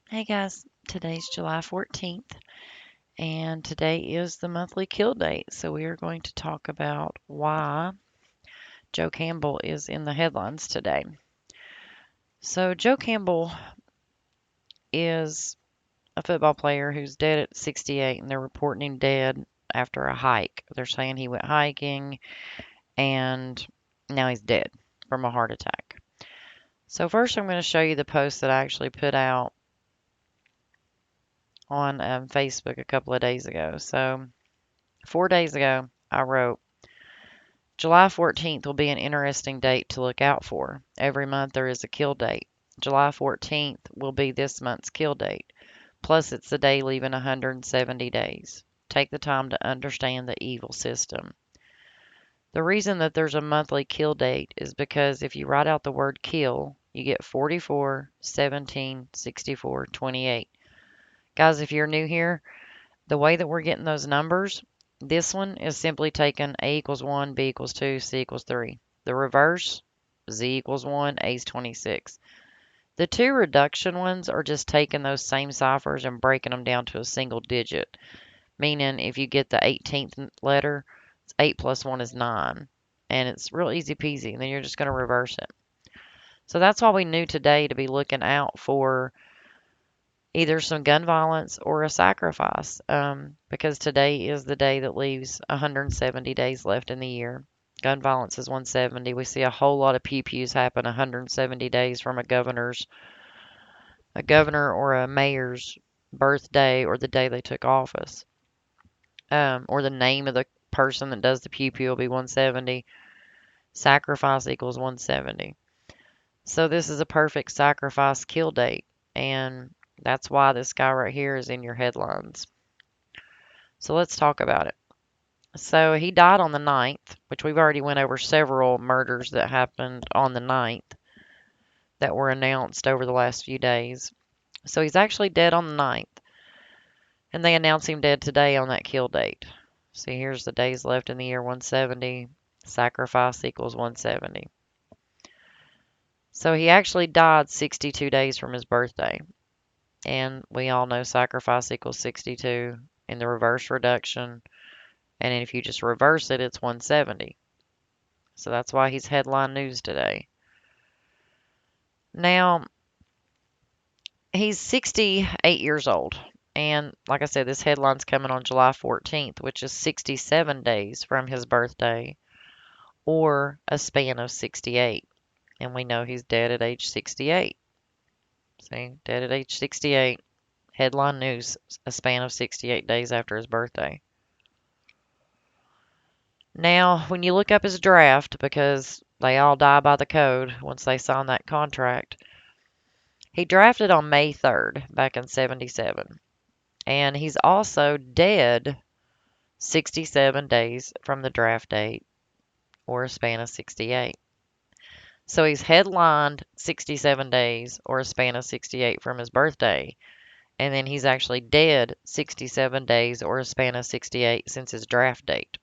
Hey guys, today's July 14th, and today is the monthly kill date. So we are going to talk about why Joe Campbell is in the headlines today. So Joe Campbell is a football player who's dead at 68, and they're reporting him dead after a hike. They're saying he went hiking and now he's dead from a heart attack. So first I'm going to show you the post that I actually put out on Facebook a couple of days ago. So 4 days ago, I wrote, July 14th will be an interesting date to look out for. Every month there is a kill date. July 14th will be this month's kill date. Plus, it's the day leaving 170 days. Take the time to understand the evil system. The reason that there's a monthly kill date is because if you write out the word kill, you get 44, 17, 64, 28. Guys, if you're new here, the way that we're getting those numbers, this one is simply taking A equals 1, B equals 2, C equals 3. The reverse, Z equals 1, A is 26. The two reduction ones are just taking those same ciphers and breaking them down to a single digit, meaning if you get the 18th letter, 8 plus 1 is 9. And it's real easy peasy, and then you're just going to reverse it. So that's why we knew today to be looking out for either some gun violence or a sacrifice, because today is the day that leaves 170 days left in the year. Gun violence is 170. We see a whole lot of pew-pews happen 170 days from a governor or a mayor's birthday or the day they took office, or the name of the person that does the pew-pew will be 170. Sacrifice equals 170. So this is a perfect sacrifice kill date, and that's why this guy right here is in your headlines. So let's talk about it. So he died on the 9th, which we've already went over several murders that happened on the 9th that were announced over the last few days. So he's actually dead on the 9th, and they announced him dead today on that kill date. See, here's the days left in the year 170. Sacrifice equals 170. So he actually died 62 days from his birthday. And we all know sacrifice equals 62 in the reverse reduction. And if you just reverse it, it's 170. So that's why he's headline news today. Now, he's 68 years old. And like I said, this headline's coming on July 14th, which is 67 days from his birthday, or a span of 68. And we know he's dead at age 68. See, dead at age 68. Headline news, a span of 68 days after his birthday. Now, when you look up his draft, because they all die by the code once they sign that contract, he drafted on May 3rd back in 77. And he's also dead 67 days from the draft date, or a span of 68. So he's headlined 67 days, or a span of 68 from his birthday. And then he's actually dead 67 days, or a span of 68 since his draft date.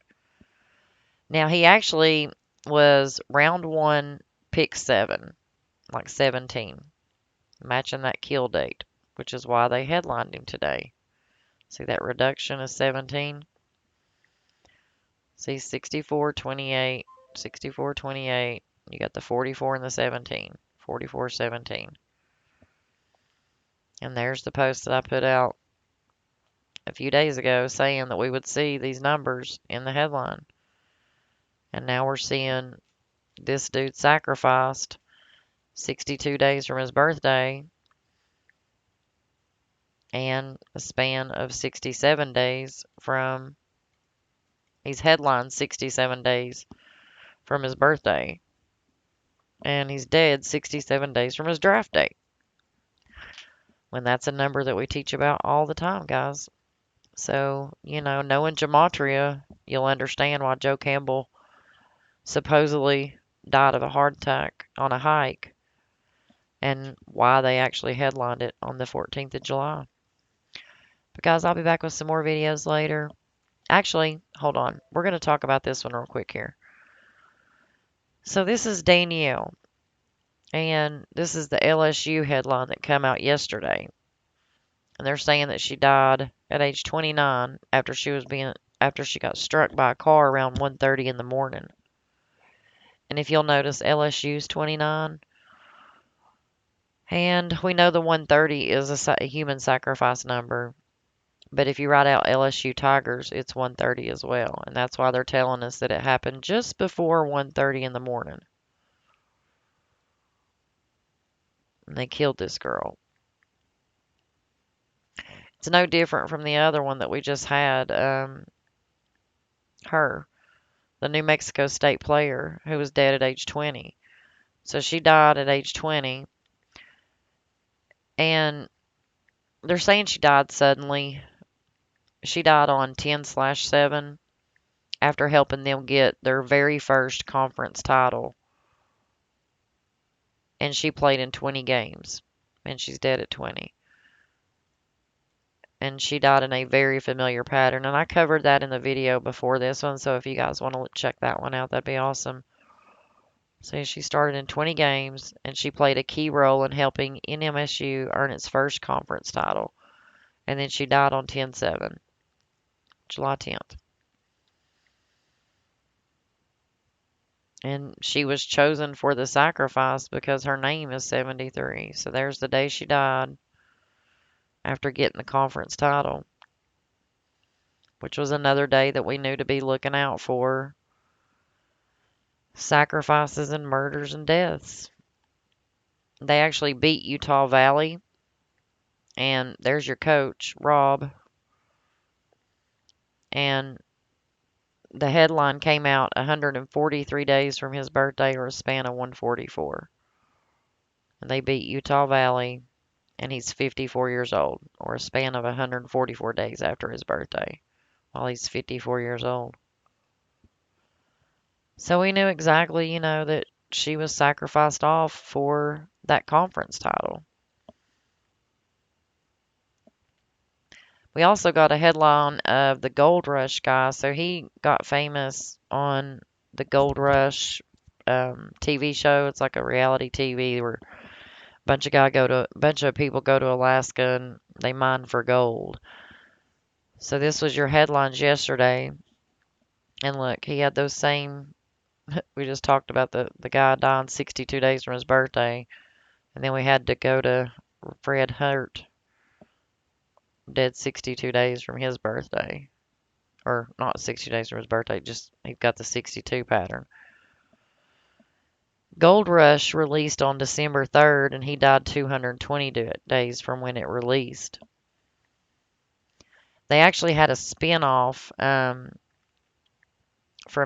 Now, he actually was round one, pick 7, like 17, matching that kill date, which is why they headlined him today. See that reduction is 17? See 64, 28, 64, 28. You got the 44 and the 17. 44, 17. And there's the post that I put out a few days ago saying that we would see these numbers in the headline. And now we're seeing this dude sacrificed 62 days from his birthday and a span of 67 days from, he's headlined 67 days from his birthday, and he's dead 67 days from his draft date. When that's a number that we teach about all the time, guys. So, knowing gematria, you'll understand why Joe Campbell supposedly died of a heart attack on a hike and why they actually headlined it on the 14th of July. But guys, I'll be back with some more videos later. Actually, hold on. We're going to talk about this one real quick here. So this is Danielle, and this is the LSU headline that came out yesterday. And they're saying that she died at age 29 after she got struck by a car around 1:30 in the morning. And if you'll notice, LSU's 29, and we know the 130 is a human sacrifice number. But if you write out LSU Tigers, it's 1:30 as well. And that's why they're telling us that it happened just before 1:30 in the morning. And they killed this girl. It's no different from the other one that we just had, her, the New Mexico State player who was dead at age 20. So she died at age 20. And they're saying she died suddenly. She died on 10/7 after helping them get their very first conference title. And she played in 20 games. And she's dead at 20. And she died in a very familiar pattern. And I covered that in the video before this one, so if you guys want to check that one out, that'd be awesome. So she started in 20 games, and she played a key role in helping NMSU earn its first conference title. And then she died on 10/7, July 10th. And she was chosen for the sacrifice because her name is 73. So there's the day she died after getting the conference title, which was another day that we knew to be looking out for sacrifices and murders and deaths. They actually beat Utah Valley, and there's your coach, Rob. And the headline came out 143 days from his birthday, or a span of 144. And they beat Utah Valley, and he's 54 years old, or a span of 144 days after his birthday, while he's 54 years old. So we knew exactly, that she was sacrificed off for that conference title. We also got a headline of the Gold Rush guy. So he got famous on the Gold Rush TV show. It's like a reality TV where a bunch of people go to Alaska and they mine for gold. So this was your headlines yesterday. And look, he had those same. We just talked about the guy dying 62 days from his birthday. And then we had to go to Fred Hurt, dead 62 days from his birthday. Or not 60 days from his birthday, just he got the 62 pattern. Gold Rush released on December 3rd, and he died 220 days from when it released. They actually had a spin-off from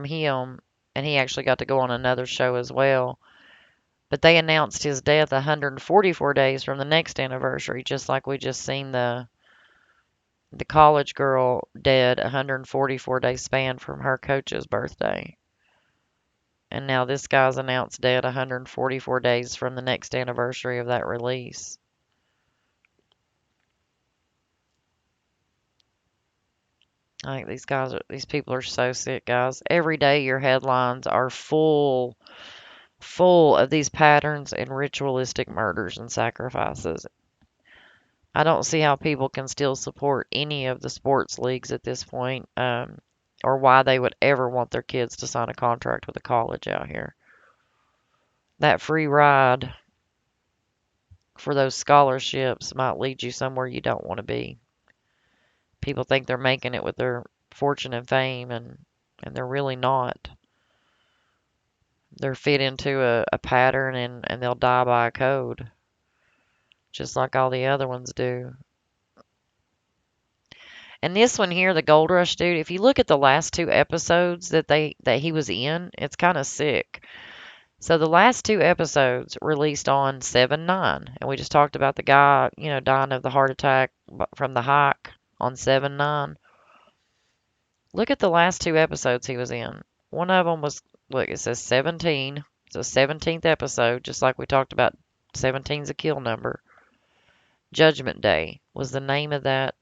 him, and he actually got to go on another show as well. But they announced his death 144 days from the next anniversary, just like we just seen the college girl dead 144-day span from her coach's birthday. And now this guy's announced dead 144 days from the next anniversary of that release. I think these people are so sick, guys. Every day your headlines are full of these patterns and ritualistic murders and sacrifices. I don't see how people can still support any of the sports leagues at this point, or why they would ever want their kids to sign a contract with a college out here. That free ride for those scholarships might lead you somewhere you don't want to be. People think they're making it with their fortune and fame, and they're really not. They're fit into a pattern, and they'll die by a code, just like all the other ones do. And this one here, the Gold Rush dude, if you look at the last two episodes that he was in, it's kind of sick. So the last two episodes released on 7/9, and we just talked about the guy, dying of the heart attack from the hike on 7/9. Look at the last two episodes he was in. One of them was, look, it says 17. It's a 17th episode, just like we talked about. 17's a kill number. Judgment Day was the name of that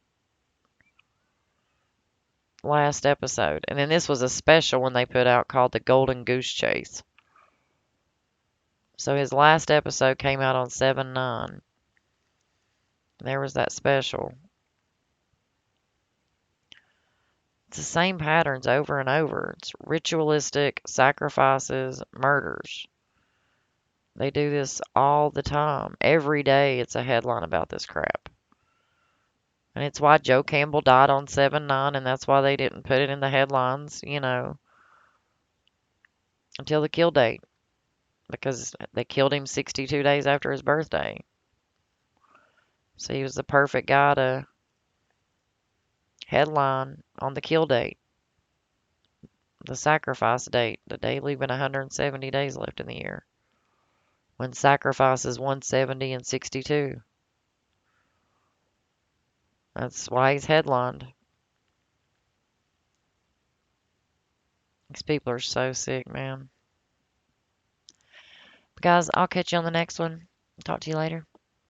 last episode. And then this was a special one they put out called the Golden Goose Chase. So his last episode came out on 7/9. There was that special. It's the same patterns over and over. It's ritualistic sacrifices, murders. They do this all the time. Every day it's a headline about this crap. And it's why Joe Campbell died on 7/9, and that's why they didn't put it in the headlines, until the kill date, because they killed him 62 days after his birthday. So he was the perfect guy to headline on the kill date, the sacrifice date, the day leaving 170 days left in the year, when sacrifice is 170 and 62. That's why he's headlined. These people are so sick, man. Guys, I'll catch you on the next one. Talk to you later.